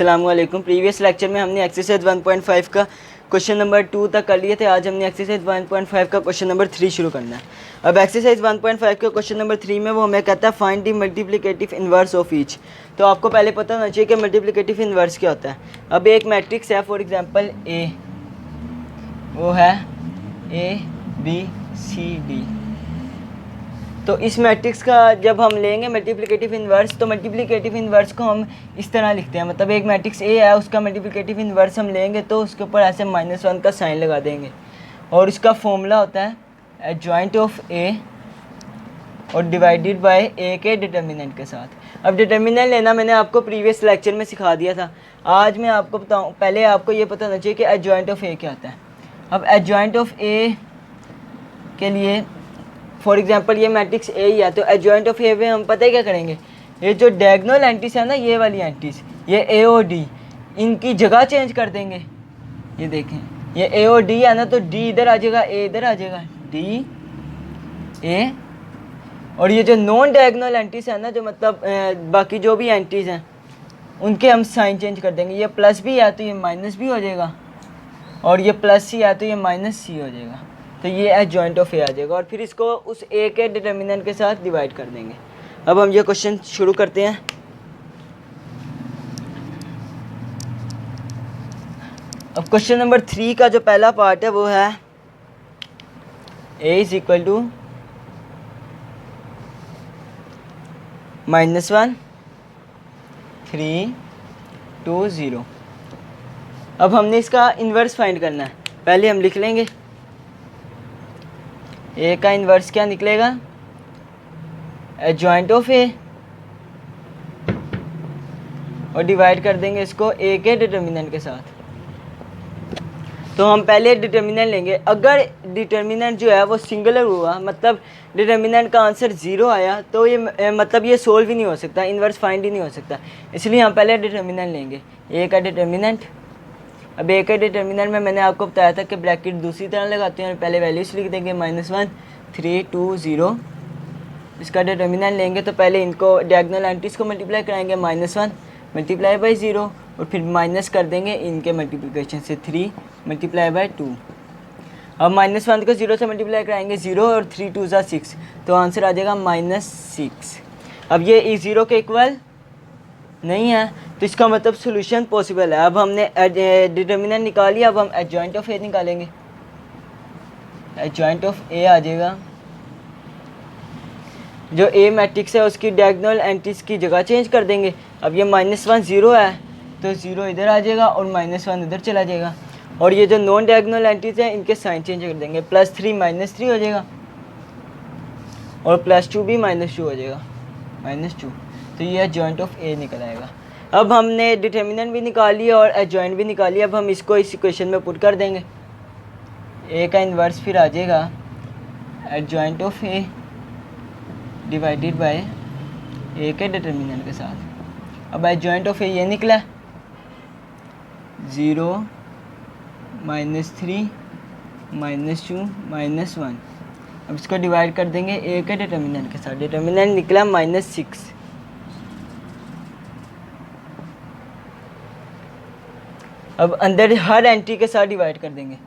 अस्सलाम वालेकुम। Previous lecture में हमने एक्सरसाइज 1.5 का क्वेश्चन नंबर 2 तक कर लिए थे। आज हमने एक्सरसाइज 1.5 का क्वेश्चन नंबर 3 शुरू करना है। अब एक्सरसाइज 1.5 का क्वेश्चन नंबर 3 में वो हमें कहता है find the multiplicative inverse of each. तो आपको पहले पता होना चाहिए कि मल्टीप्लिकेटिव इन्वर्स क्या होता है। अब एक मैट्रिक्स है, फॉर एग्जांपल ए, वो है ABCD। तो इस मैट्रिक्स का जब हम लेंगे मल्टीप्लिकेटिव इन्वर्स, तो मल्टीप्लिकेटिव इन्वर्स को हम इस तरह लिखते हैं। मतलब एक मैट्रिक्स ए है, उसका मल्टीप्लिकेटिव इन्वर्स हम लेंगे तो उसके ऊपर ऐसे -1 का साइन लगा देंगे और इसका फॉर्मूला होता है एडजॉइंट ऑफ ए और डिवाइडेड बाय ए के डिटर्मिनेंट के साथ। अब डिटर्मिनेंट लेना मैंने आपको प्रीवियस लेक्चर में सिखा दिया था। आज मैं आपको बताऊँ, पहले आपको ये पता होना चाहिए कि एडजॉइंट ऑफ ए क्या होता है। अब एडजॉइंट ऑफ ए के लिए फॉर एग्जांपल ये मैट्रिक्स ए ही है, तो एडजॉइंट ऑफ ए में हम पता है क्या करेंगे, ये जो डायगोनल एंटीज है ना, ये वाली एंटीज, ये ए और डी, इनकी जगह चेंज कर देंगे। ये देखें, ये ए और डी है ना, तो डी इधर आ जाएगा, ए इधर आ जाएगा, डी ए। और ये जो नॉन डायगोनल एंटीज है ना, जो मतलब बाकी जो भी एंटीज हैं उनके हम साइन चेंज कर देंगे। ये प्लस भी है तो ये माइनस भी हो जाएगा, और ये प्लस सी है तो ये माइनस सी हो जाएगा। तो ये एडजॉइंट ऑफ ए आ जाएगा और फिर इसको उस ए के डिटर्मिनेंट के साथ डिवाइड कर देंगे। अब हम ये क्वेश्चन शुरू करते हैं। अब क्वेश्चन नंबर 3 का जो पहला पार्ट है वो है a इज इक्वल टू -1 3 2 0। अब हमने इसका इन्वर्स फाइंड करना है। पहले हम लिख लेंगे ए का इन्वर्स क्या निकलेगा, एडजॉइंट ऑफ ए, और डिवाइड कर देंगे इसको ए के डिटर्मिनेंट के साथ। तो हम पहले डिटर्मिनेंट लेंगे। अगर डिटर्मिनेंट जो है वो सिंगुलर हुआ, मतलब डिटर्मिनेंट का आंसर 0 आया, तो ये मतलब ये सोल्व ही नहीं हो सकता, इन्वर्स फाइंड ही नहीं हो सकता। इसलिए हम पहले डिटर्मिनेंट लेंगे, ए का डिटर्मिनेंट। अब ए के डिटर्मिनेंट में मैंने आपको बताया था कि ब्रैकेट दूसरी तरह लगाते हैं, पहले वैल्यूज लिख देंगे -1 3 2 0। इसका डिटर्मिनेंट लेंगे तो पहले इनको डायगोनल एंटीज को मल्टीप्लाई कराएंगे, -1 मल्टीप्लाई बाई 0, और फिर माइनस कर देंगे इनके मल्टीप्लिकेशन से 3 मल्टीप्लाई बाई 2। अब -1 को 0 से मल्टीप्लाई कराएंगे, 0 और 3 2 ज़ा 6, तो आंसर आ जाएगा -6। अब ये 0 के इक्वल नहीं है, तो इसका मतलब सोल्यूशन पॉसिबल है। अब हमने डिटर्मिनेंट निकाल लिया, अब हम एडजॉइंट ऑफ ए निकालेंगे। एडजॉइंट ऑफ ए आ जाएगा, जो ए मैट्रिक्स है उसकी डायगोनल एंटीज की जगह चेंज कर देंगे। अब ये -1 0 है तो 0 इधर आ जाएगा और -1 इधर चला जाएगा, और ये जो नॉन डायगोनल एंटीज हैं इनके साइन चेंज कर देंगे। +3 -3 हो जाएगा, और +2 भी -2 हो जाएगा, -2। तो ये एडजॉइंट ऑफ ए निकल आएगा। अब हमने डिटर्मिनेंट भी निकाल लिया और एडजॉइंट भी निकाल लिया। अब हम इसको इस इक्वेशन में पुट कर देंगे। ए का इन्वर्स फिर आ जाएगा adjoint of A divided by A के डिटर्मिनेंट के साथ। अब एडजॉइंट ऑफ ए ये निकला 0 -3 -2 -1। अब इसको डिवाइड कर देंगे ए के डिटर्मिनेंट के साथ। डिटर्मिनेंट निकला -6। अब अंदर हर एंट्री के साथ डिवाइड कर देंगे।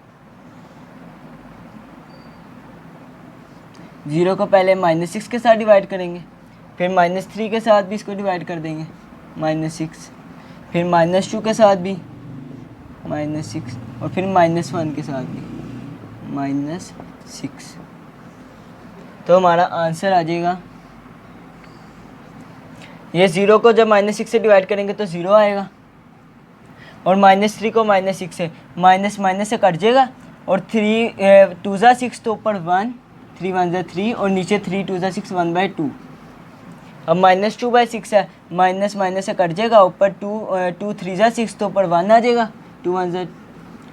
0 को पहले -6 के साथ डिवाइड करेंगे, फिर -3 के साथ भी इसको डिवाइड कर देंगे, -6, फिर -2 के साथ भी -6, और फिर -1 के साथ भी -6। तो हमारा आंसर आ जाएगा, ये 0 को जब -6 से डिवाइड करेंगे तो 0 आएगा, और -3 को -6 से माइनस से कट जाएगा, और 3 2 ज़ा 6 तो ऊपर 1, 3 1 ज़ा 3, और नीचे 3 2 ज़ा 6 1/2। अब -2/6 है, माइनस से कट जाएगा, ऊपर 2 3 ज़ा 6 तो ऊपर 1 आ जाएगा, 2 1 ज़ा,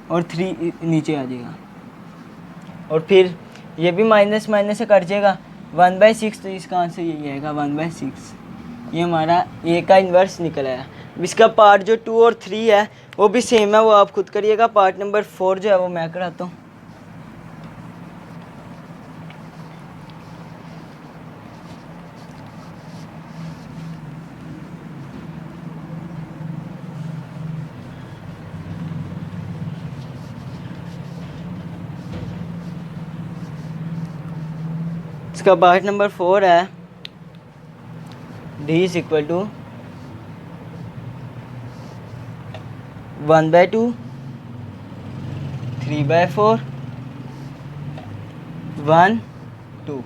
और 3 नीचे आ जाएगा, और फिर ये भी माइनस से कट जाएगा, 1/6। तो इसका आंसर यही आएगा, 1/6। ये हमारा ए का इन्वर्स निकल आया। इसका पार्ट जो 2 और 3 है वो भी सेम है, वो आप खुद करिएगा। पार्ट नंबर 4 जो है वो मैं कराता हूँ। इसका पार्ट नंबर 4 है d इज इक्वल टू 1/2 3/4 1 2।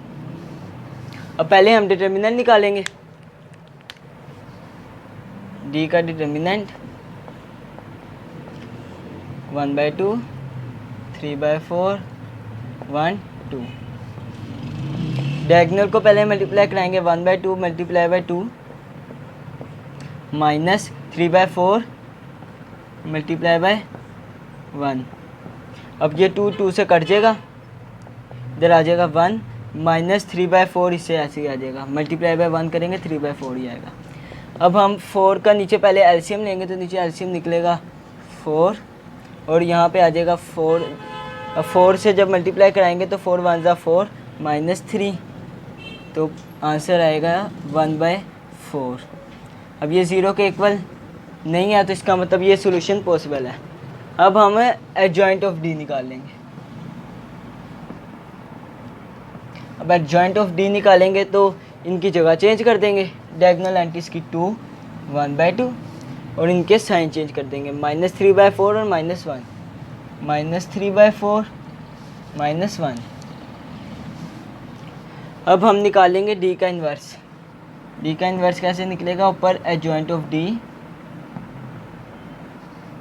अब पहले हम डिटर्मिनेंट निकालेंगे। d का डिटर्मिनेंट 1/2 3/4 1 2। डायगोनल को पहले मल्टीप्लाई कराएंगे 1/2 multiply by 2 minus 3/4 multiply by 1। अब ये 2 2 से कट जाएगा, इधर आ जाएगा 1 माइनस 3/4 इससे ऐसे ही आ जाएगा, मल्टीप्लाई बाय 1 करेंगे 3/4 ही आएगा। अब हम 4 का नीचे पहले एलसीएम लेंगे तो नीचे एलसीएम निकलेगा 4 और यहाँ पे आ जाएगा 4। अब 4 से जब मल्टीप्लाई कराएंगे तो 4 1 ज़ा 4 माइनस 3, तो आंसर आएगा 1/4। अब ये ज़ीरो के इक्वल नहीं है तो इसका मतलब ये सॉल्यूशन पॉसिबल है। अब हम एडजॉइंट ऑफ डी निकाल लेंगे। अब एडजॉइंट ऑफ डी निकालेंगे तो इनकी जगह चेंज कर देंगे, डायगोनल एंटीज की 2 1/2 और इनके साइन चेंज कर देंगे, -3/4 और -1 -3/4 -1। अब हम निकालेंगे डी का इन्वर्स। डी का इन्वर्स कैसे निकलेगा, ऊपर adjoint of D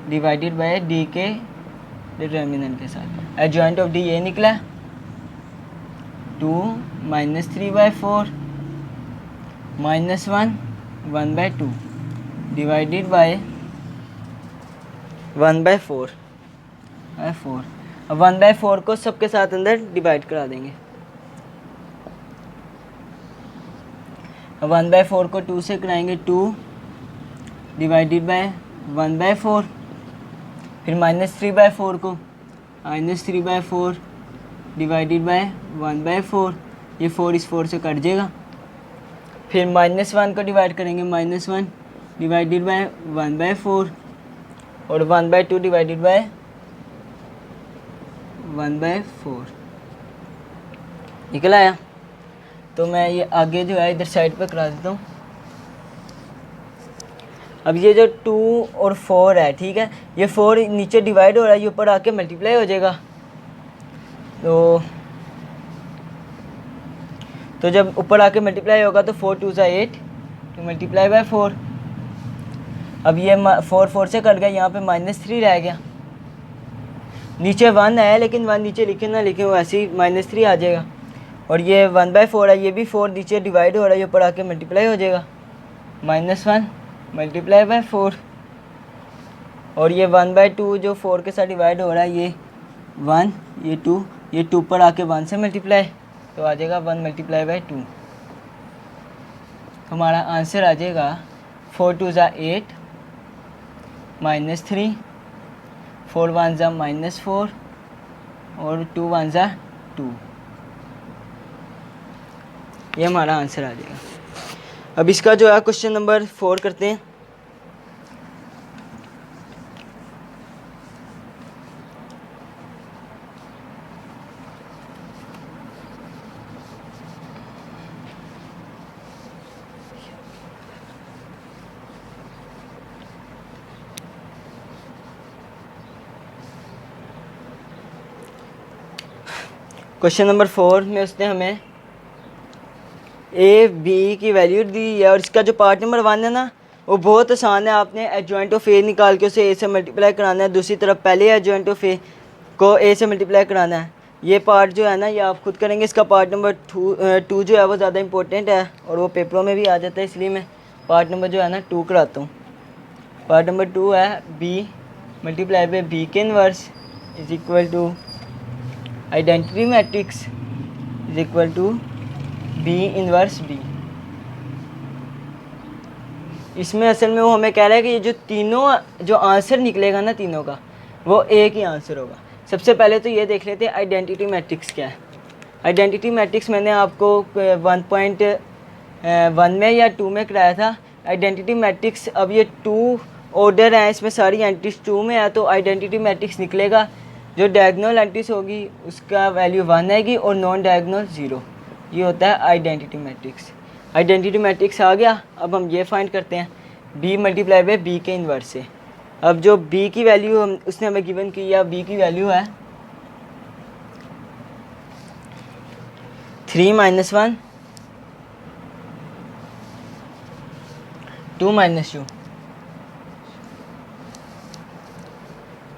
divided by D के डिटर्मिनेंट के साथ। एडजॉइंट ऑफ डी ये निकला 2 -3/4 -1 1/2 डिवाइडेड बाय 1/4 4। अब 1/4 को सबके साथ अंदर डिवाइड करा देंगे। अब 1/4 को 2 से कराएंगे 2 डिवाइडेड बाय 1/4, फिर -3/4 को -3/4 डिवाइडेड बाय 1/4, ये 4 इस 4 से कट जाएगा। फिर -1 को डिवाइड करेंगे -1 डिवाइडेड बाय 1/4 और 1/2 डिवाइडेड बाय 1/4 निकल आया। तो मैं ये आगे जो है इधर साइड पे करा देता हूँ। अब ये जो 2 और 4 है, ठीक है, ये 4 नीचे डिवाइड हो रहा है, ये ऊपर आके मल्टीप्लाई हो जाएगा। तो जब ऊपर आके मल्टीप्लाई होगा तो 4 2 ज़ा 8 तो मल्टीप्लाई बाय 4। अब ये 4 4 से कट गया, यहाँ पे -3 रह गया। नीचे 1 है लेकिन 1 नीचे लिखे ना लिखे वो ऐसे ही -3 आ जाएगा। और ये 1/4 है, ये भी 4 नीचे डिवाइड हो रहा है, ये ऊपर आके मल्टीप्लाई हो जाएगा, -1 मल्टीप्लाई बाय 4। और ये 1/2 जो 4 के साथ डिवाइड हो रहा है, ये 1 ये 2, ये 2 पर आके 1 से मल्टीप्लाई तो आ जाएगा 1 मल्टीप्लाई बाय 2। हमारा आंसर आ जाएगा 4 2 ज़ा 8 -3 4 1 ज़ा -4 और 2 1 ज़ा 2। ये हमारा आंसर आ जाएगा। अब इसका जो है क्वेश्चन नंबर 4 करते हैं। क्वेश्चन नंबर 4 में उसने हमें ए बी की वैल्यू दी है और इसका जो पार्ट नंबर 1 है ना वो बहुत आसान है। आपने एडजॉइंट ऑफ ए निकाल के उसे ए से मल्टीप्लाई कराना है, दूसरी तरफ पहले एडजॉइंट ऑफ ए को ए से मल्टीप्लाई कराना है। ये पार्ट जो है ना ये आप खुद करेंगे। इसका पार्ट नंबर 2 जो है वो ज़्यादा इंपॉर्टेंट है और वो पेपरों में भी आ जाता है, इसलिए मैं पार्ट नंबर जो है ना 2 कराता हूँ। पार्ट नंबर 2 है बी मल्टीप्लाई बाय बी के inverse is equal to identity matrix is equal to B inverse B. इसमें असल में वो हमें कह रहा है कि ये जो तीनों जो आंसर निकलेगा ना तीनों का वो एक ही आंसर होगा। सबसे पहले तो ये देख लेते हैं आइडेंटिटी मैट्रिक्स क्या है। आइडेंटिटी मैट्रिक्स मैंने आपको 1.1 में या 2 में कराया था। आइडेंटिटी मैट्रिक्स अब ये 2 ऑर्डर हैं, इसमें सारी एंट्रीज 2 में है तो आइडेंटिटी मैट्रिक्स निकलेगा। जो डायगोनल एंट्रीज होगी उसका वैल्यू 1 आएगी और नॉन डायगोनल 0। ये होता है आइडेंटिटी मैट्रिक्स। आइडेंटिटी मैट्रिक्स आ गया। अब हम ये फाइंड करते हैं b मल्टीप्लाई बाय b के इन्वर्स से। अब जो b की वैल्यू उसने हमें गिवन की या b की वैल्यू है 3 - 1 2 - 2।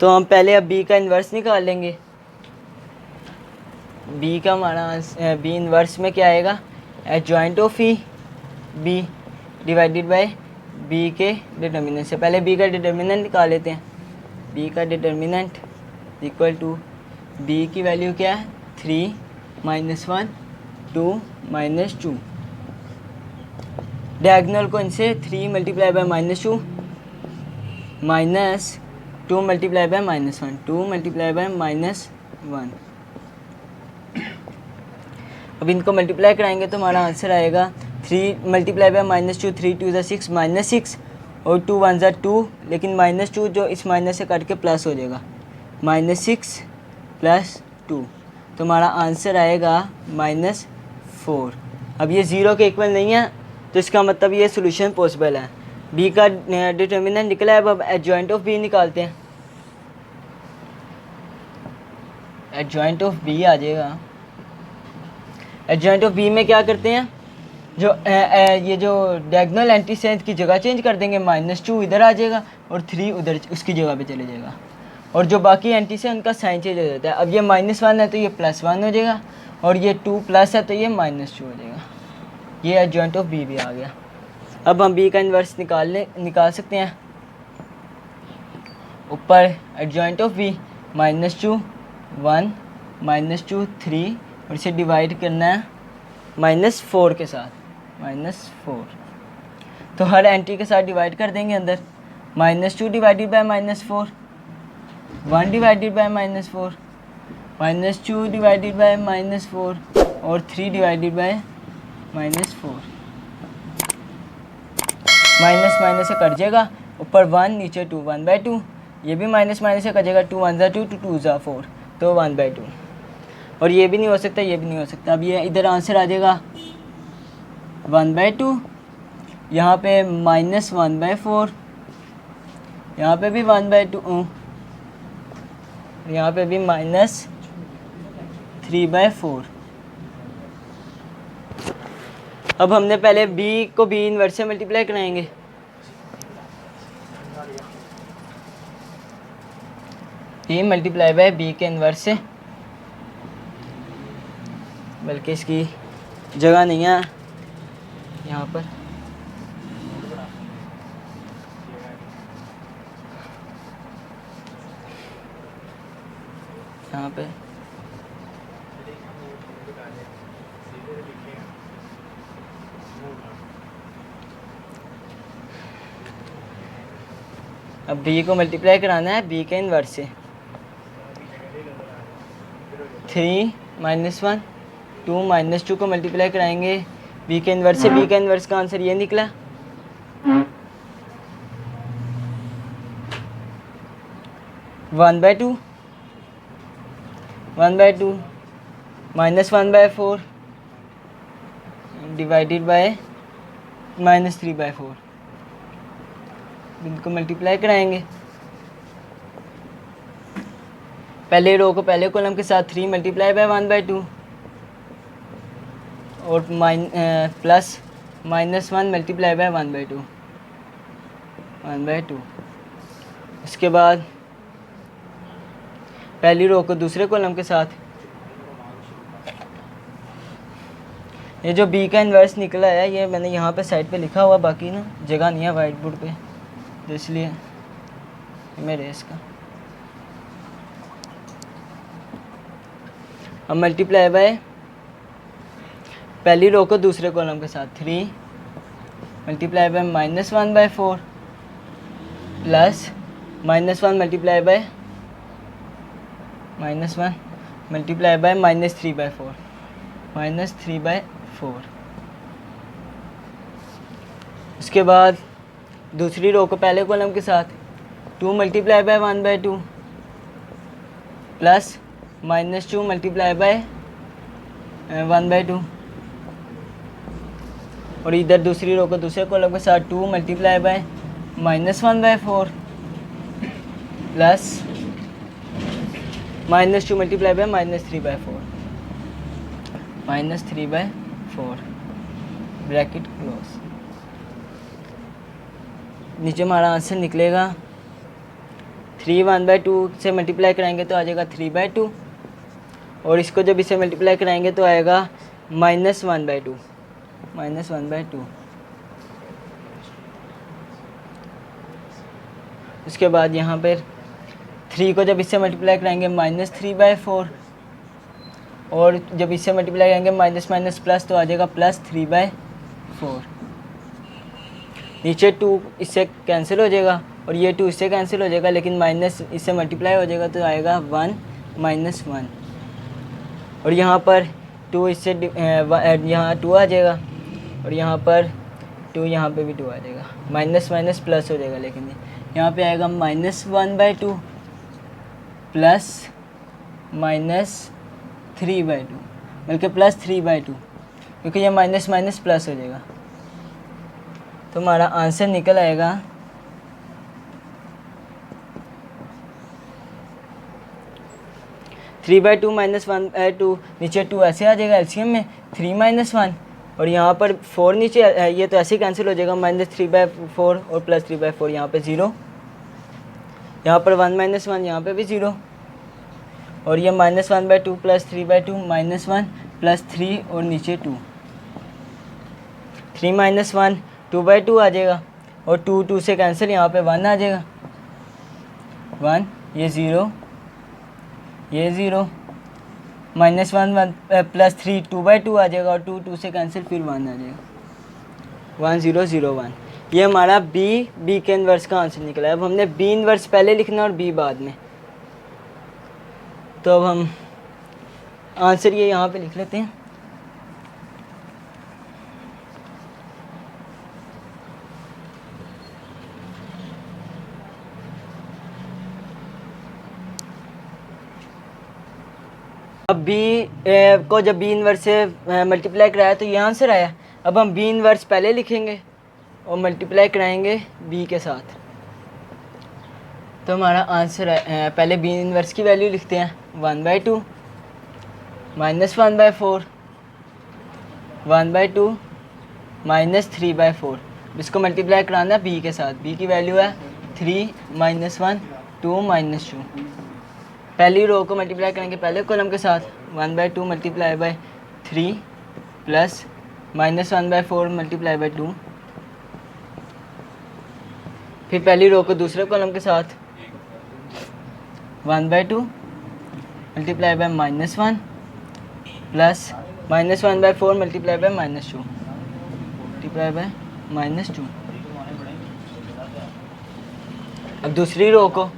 तो हम पहले अब b का इन्वर्स निकाल लेंगे। b का हमारा b इन्वर्स में क्या आएगा, adjoint of E b divided by b के डिटर्मिनेंट से। पहले b का डिटर्मिनेंट निकाल लेते हैं। b का डिटर्मिनेंट इक्वल टू b की वैल्यू क्या है 3 - 1 2 - 2। डायगोनल को इनसे 3 multiply by -2 minus 2 multiply by -1 2 multiply by -1। अब इनको मल्टीप्लाई कराएंगे तो हमारा आंसर आएगा 3 मल्टीप्लाई बाय -2 3 2 = 6 -6 और 2 1 = 2, लेकिन -2 जो इस माइनस से कट के प्लस हो जाएगा -6 + 2, तो हमारा आंसर आएगा -4। अब ये ज़ीरो के इक्वल नहीं है तो इसका मतलब ये सोल्यूशन पॉसिबल है। b का डिटर्मिनेंट निकला है। अब एडजॉइंट ऑफ b निकालते हैं। एडजॉइंट ऑफ b आ जाएगा। एडजॉइंट ऑफ b में क्या करते हैं, जो ये जो डायगोनल एंटीसेंस की जगह चेंज कर देंगे, -2 इधर आ जाएगा और 3 उधर उसकी जगह पे चले जाएगा, और जो बाकी एंटी से उनका साइन चेंज हो जाता है। अब ये -1 है तो ये +1 हो जाएगा, और ये 2 प्लस है तो ये -2 हो जाएगा। ये एडजॉइंट ऑफ b भी आ गया। अब हम b का इन्वर्स निकाल सकते हैं। ऊपर एडजॉइंट ऑफ b -2 1 -2 3 और इसे डिवाइड करना है -4 के साथ, -4। तो हर एंटी के साथ डिवाइड कर देंगे अंदर। -2 divided by -4 1 divided by -4 -2 divided by -4 और 3 डिवाइडेड बाय -4। माइनस माइनस से कट जाएगा, ऊपर 1 नीचे 2 1/2। ये भी माइनस माइनस से कट जाएगा, 2 1 = 2 2 2 = 4 तो 1/2। और ये भी नहीं हो सकता, ये भी नहीं हो सकता। अब ये इधर आंसर आ जाएगा 1/2, यहाँ पे -1/4, यहाँ पे भी 1/2, यहाँ पे भी -3/4। अब हमने पहले b को b इन्वर्स से मल्टीप्लाई कराएंगे। b मल्टीप्लाई बाय b के इन्वर्स से, बल्कि इसकी जगह नहीं है यहाँ पर। यहाँ पे अब b को मल्टीप्लाई कराना है b के इन्वर्स से। 3 - 1 2 -2 को मल्टीप्लाई कराएंगे b के इन्वर्स से। b के इन्वर्स का आंसर ये निकला। -1/2 -1/4 डिवाइडेड बाय -3/4। इनको मल्टीप्लाई कराएंगे। पहले रो को पहले कॉलम के साथ 3 मल्टीप्लाई बाय 1/2 और प्लस -1 मल्टीप्लाई बाय 1/2। उसके बाद पहली रो को दूसरे कॉलम के साथ, ये जो b का इन्वर्स निकला है ये मैंने यहाँ पे साइड पे लिखा हुआ, बाकी ना जगह नहीं है वाइट बोर्ड पे, तो इसलिए मेरे इसका अब मल्टीप्लाई बाय पहली रो को दूसरे कॉलम के साथ 3 multiply by -1/4 plus -1 multiply by -1 multiply by -3/4। उसके बाद दूसरी रो को पहले कॉलम के साथ 2 multiply by 1/2 plus -2 multiply by 1/2 और इधर दूसरी रो को दूसरे कॉलम के साथ 2 multiply by -1/4 plus -2 multiply by -3/4 -3/4 bracket close. नीचे हमारा आंसर निकलेगा 3 1/2 से मल्टीप्लाई कराएंगे तो आ जाएगा 3/2 और इसको जब इसे मल्टीप्लाई कराएंगे तो आएगा -1/2 -1/2। उसके बाद यहाँ पर 3 को जब इससे मल्टीप्लाई कराएंगे -3/4 और जब इससे मल्टीप्लाई करेंगे माइनस माइनस प्लस तो आ जाएगा +3/4। नीचे 2 इससे कैंसिल हो जाएगा और ये 2 इससे कैंसिल हो जाएगा, लेकिन माइनस इससे मल्टीप्लाई हो जाएगा तो आएगा 1 -1 और यहाँ पर 2 इससे यहाँ 2 आ जाएगा और यहाँ पर 2 यहाँ पे भी 2 आ जाएगा, माइनस माइनस प्लस हो जाएगा, लेकिन यहाँ पे आएगा -1/2 प्लस -3/2 बल्कि +3/2 क्योंकि ये माइनस माइनस प्लस हो जाएगा। तो हमारा आंसर निकल आएगा 3/2 -1/2। नीचे 2 ऐसे आ जाएगा एलसीएम में 3 -1 और यहाँ पर 4 नीचे ये तो ऐसे ही कैंसिल हो जाएगा, -3/4 और +3/4 यहाँ पे 0, यहाँ पर 1 -1 यहाँ पे भी 0 और ये -1/2 +3/2 -1 +3 और नीचे 2, 3 -1 2/2 आ जाएगा और 2 से कैंसिल, यहाँ पे 1 आ जाएगा 1, ये 0 ये 0 -1 1 +3 2/2 आ जाएगा और 2 से कैंसिल फिर 1 आ जाएगा 1 0 0 1। ये हमारा बी के इन्वर्स का आंसर निकला है। अब हमने बी इन्वर्स पहले लिखना और बी बाद में, तो अब हम आंसर ये यहाँ पे लिख लेते हैं। अब बी को जब बी इन्वर्स से मल्टीप्लाई कराया तो ये आंसर आया। अब हम बी इन्वर्स पहले लिखेंगे और मल्टीप्लाई कराएंगे बी के साथ, तो हमारा आंसर है, पहले बी इन्वर्स की वैल्यू लिखते हैं 1/2 -1/4 1/2 -3/4। इसको मल्टीप्लाई कराना है बी के साथ। बी की वैल्यू है 3 -1 2 -2। पहली रो को मल्टीप्लाई करेंगे पहले कॉलम के साथ 1/2 multiply by 3 plus -1/4 multiply by 2। फिर पहली रो को दूसरे कॉलम के साथ 1/2 multiply by -1 plus -1/4 multiply by -2 multiply by -2। अब दूसरी रो को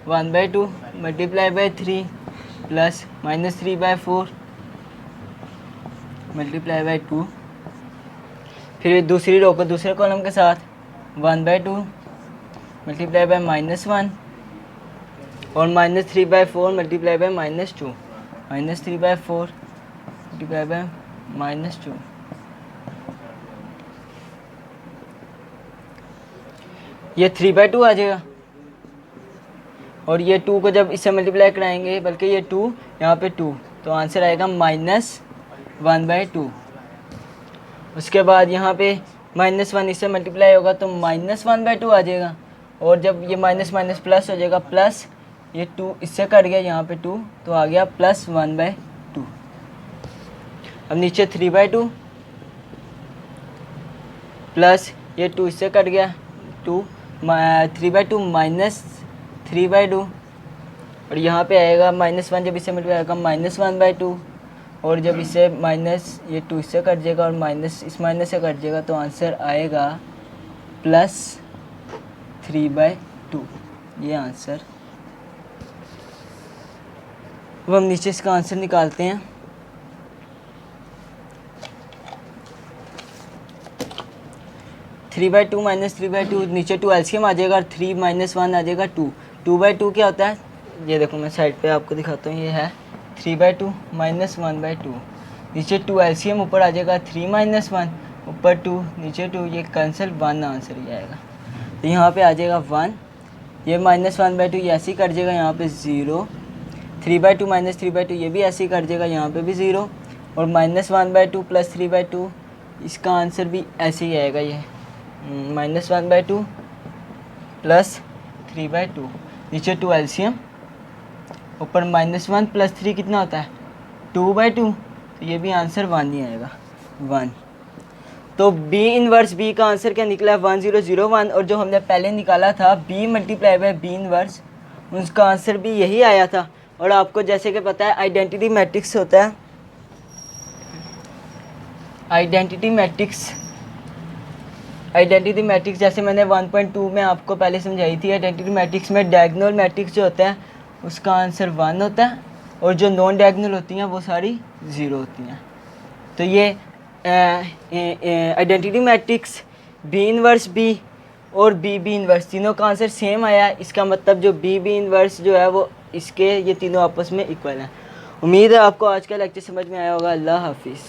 1/2 multiply by 3 plus -3/4 multiply by 2। फिर दूसरी रो को दूसरे कॉलम के साथ 1/2 मल्टीप्लाई बाय -1 और -3/4 मल्टीप्लाई बाय -2 -3/4 मल्टीप्लाई बाय -2। ये 3/2 आ जाएगा और ये 2 को जब इससे मल्टीप्लाई कराएंगे, बल्कि ये 2 यहाँ पे 2, तो आंसर आएगा -1/2। उसके बाद यहाँ पे -1 इससे मल्टीप्लाई होगा तो -1/2 आ जाएगा और जब ये माइनस माइनस प्लस हो जाएगा, प्लस ये 2 इससे कट गया, यहाँ पे 2 तो आ गया +1/2। अब नीचे 3/2 प्लस ये 2 इससे कट गया 2 3/2 -3/2 और यहाँ पे आएगा -1 जब इससे मल्टीप्लाई आएगा -1/2 और जब इससे माइनस ये 2 इससे कट जाएगा और माइनस इस माइनस से कट जाएगा तो आंसर आएगा +3/2। ये आंसर। अब हम नीचे इसका आंसर निकालते हैं। -3/2 -3/2 नीचे 2 एलसीएम आ जाएगा और 3 -1 आ जाएगा 2। 2/2 क्या होता है, ये देखो मैं साइड पे आपको दिखाता हूँ, ये है 3/2 -1/2। नीचे 2 एलसीएम ऊपर आ जाएगा 3 -1 ऊपर 2 नीचे 2, ये कैंसिल 1 आंसर ही आएगा। तो यहाँ पे आ जाएगा 1, ये -1/2 ये ऐसे ही कर जाएगा, यहाँ पे 0, 3/2 -3/2 ये भी ऐसे ही कर जाएगा, यहाँ पे भी 0, और -1/2 + 3/2 इसका आंसर भी ऐसे ही आएगा। ये -1/2 + 3/2, नीचे 2 एलसीएम, ऊपर -1 + 3 कितना होता है 2/2, तो ये भी आंसर 1 ही आएगा 1। तो B इनवर्स B का आंसर क्या निकला है 1001, और जो हमने पहले निकाला था B × B इनवर्स उसका आंसर भी यही आया था। और आपको जैसे कि पता है आइडेंटिटी मैट्रिक्स होता है, आइडेंटिटी मैट्रिक्स जैसे मैंने 1.2 में आपको पहले समझाई थी। आइडेंटिटी मैट्रिक्स में डायगोनल मैट्रिक्स जो होता है उसका आंसर 1 होता है, और जो नॉन डायगोनल होती हैं वो सारी 0 होती हैं। तो ये identity matrix B inverse B और B इनवर्स तीनों का आंसर सेम आया है। इसका मतलब जो B इनवर्स जो है वो इसके ये तीनों आपस में इक्वल हैं। उम्मीद है आपको आज का लेक्चर समझ में आया होगा। अल्लाह हाफिज़।